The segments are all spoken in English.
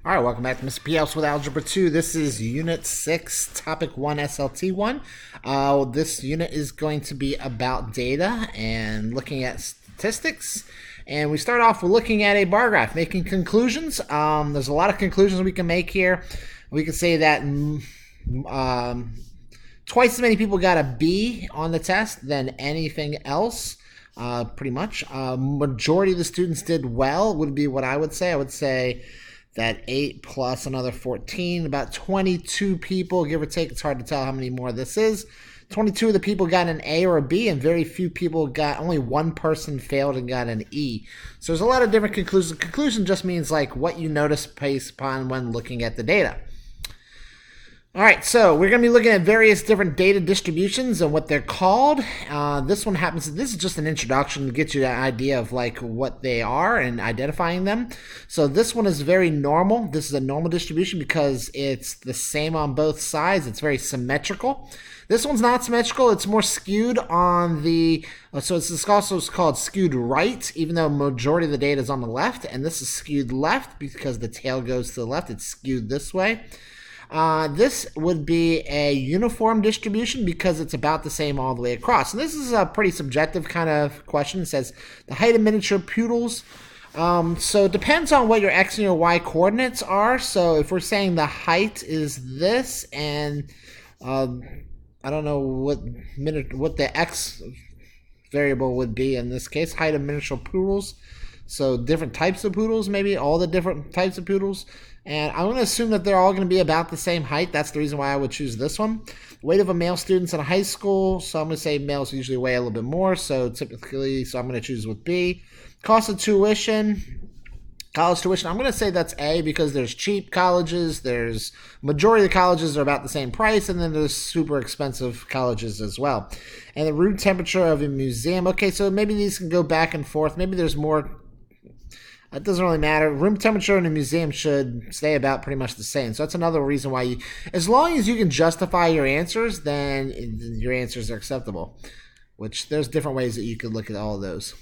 All right, welcome back to Mr. P. Helps with Algebra 2. This is Unit 6, Topic 1, SLT1. This unit is going to be about data and looking at statistics. And we start off with looking at a bar graph, making conclusions. There's a lot of conclusions we can make here. We can say that twice as many people got a B on the test than anything else. Pretty much. Majority of the students did well would be what I would say. I would say that 8 plus another 14, about 22 people, give or take. It's hard to tell how many more this is. 22 of the people got an A or a B, and very few people got, only one person failed and got an E. So there's a lot of different conclusions. Conclusion just means like what you notice based upon when looking at the data. All right, so we're going to be looking at various different data distributions and what they're called. This is just an introduction to get you an idea of like what they are and identifying them. So this one is very normal. This is a normal distribution because it's the same on both sides. It's very symmetrical. This one's not symmetrical. It's more skewed on the, so it's also called skewed right, even though majority of the data is on the left. And this is skewed left because the tail goes to the left. It's skewed this way. This would be a uniform distribution because it's about the same all the way across. And this is a pretty subjective kind of question. It says the height of miniature poodles. So it depends on what your x and your y coordinates are. So if we're saying the height is this, and I don't know what the x variable would be in this case, height of miniature poodles. So different types of poodles, maybe all the different types of poodles. And I'm going to assume that they're all going to be about the same height. That's the reason why I would choose this one. Weight of a male student in a high school. So I'm going to say males usually weigh a little bit more. So I'm going to choose with B. Cost of tuition. College tuition. I'm going to say that's A because there's cheap colleges. There's majority of the colleges are about the same price. And then there's super expensive colleges as well. And the room temperature of a museum. Okay, so maybe these can go back and forth. Maybe there's more. It doesn't really matter. Room temperature in a museum should stay about pretty much the same. So that's another reason why as long as you can justify your answers, then your answers are acceptable. Which there's different ways that you could look at all of those.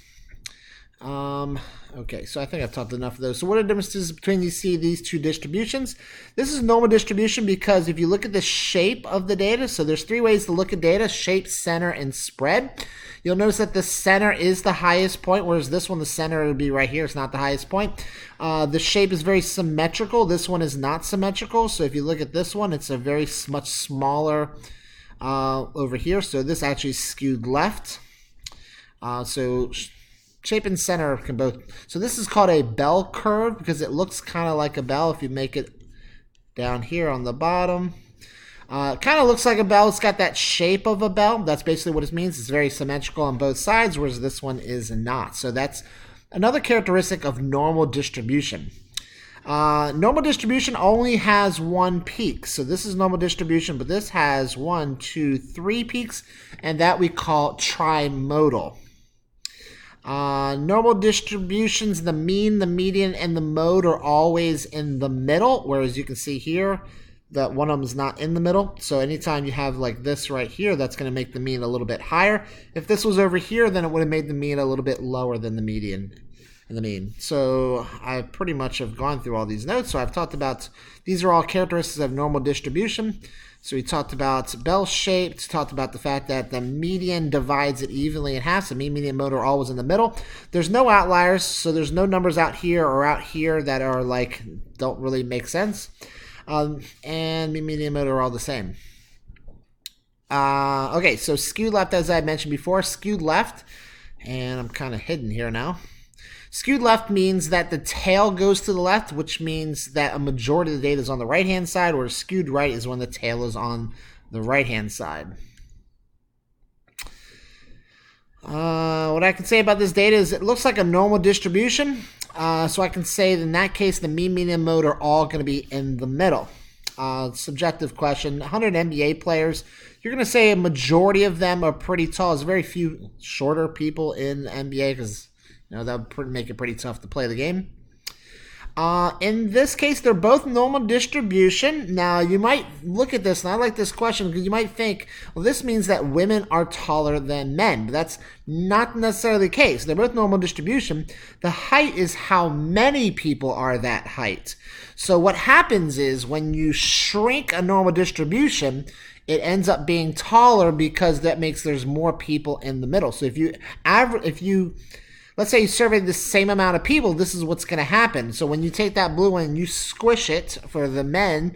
Okay, so I think I've talked enough of those. So what are the differences between these two distributions? This is normal distribution because if you look at the shape of the data, so there's three ways to look at data: shape, center, and spread. You'll notice that the center is the highest point, whereas this one, the center would be right here. It's not the highest point. The shape is very symmetrical. This one is not symmetrical. So if you look at this one, it's a very much smaller over here. So this actually is skewed left. So shape and center can both. So this is called a bell curve because it looks kind of like a bell if you make it down here on the bottom. It kind of looks like a bell. It's got that shape of a bell. That's basically what it means. It's very symmetrical on both sides, whereas this one is not. So that's another characteristic of normal distribution. Normal distribution only has one peak. So this is normal distribution, but this has 1, 2, 3 peaks, and that we call trimodal. Normal distributions, the mean, the median, and the mode are always in the middle, whereas you can see here that one of them is not in the middle. So anytime you have like this right here, that's going to make the mean a little bit higher. If this was over here, then it would have made the mean a little bit lower than the median and the mean. So I pretty much have gone through all these notes. So I've talked about, these are all characteristics of normal distribution. So we talked about bell-shaped, talked about the fact that the median divides it evenly in half. So mean, median, mode are always in the middle. There's no outliers, so there's no numbers out here or out here that are like, don't really make sense. And mean, median, mode are all the same. Okay, so skewed left, as I mentioned before, skewed left, and I'm kind of hidden here now. Skewed left means that the tail goes to the left, which means that a majority of the data is on the right-hand side, whereas skewed right is when the tail is on the right-hand side. What I can say about this data is it looks like a normal distribution. So I can say that in that case, the mean, median, mode are all going to be in the middle. Subjective question. 100 NBA players. You're going to say a majority of them are pretty tall. There's very few shorter people in NBA because that would make it pretty tough to play the game. In this case, they're both normal distribution. Now, you might look at this, and I like this question because you might think, well, this means that women are taller than men. But that's not necessarily the case. They're both normal distribution. The height is how many people are that height. So what happens is when you shrink a normal distribution, it ends up being taller because that makes there's more people in the middle. So if you let's say you survey the same amount of people, this is what's going to happen. So when you take that blue one and you squish it for the men,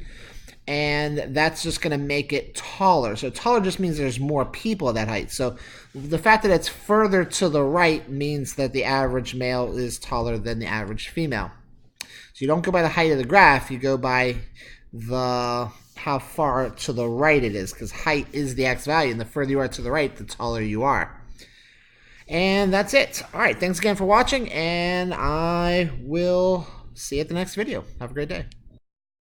and that's just going to make it taller. So taller just means there's more people at that height. So the fact that it's further to the right means that the average male is taller than the average female. So you don't go by the height of the graph, you go by how far to the right it is, because height is the x value, and the further you are to the right, the taller you are. And that's it. All right, thanks again for watching, and I will see you at the next video. Have a great day.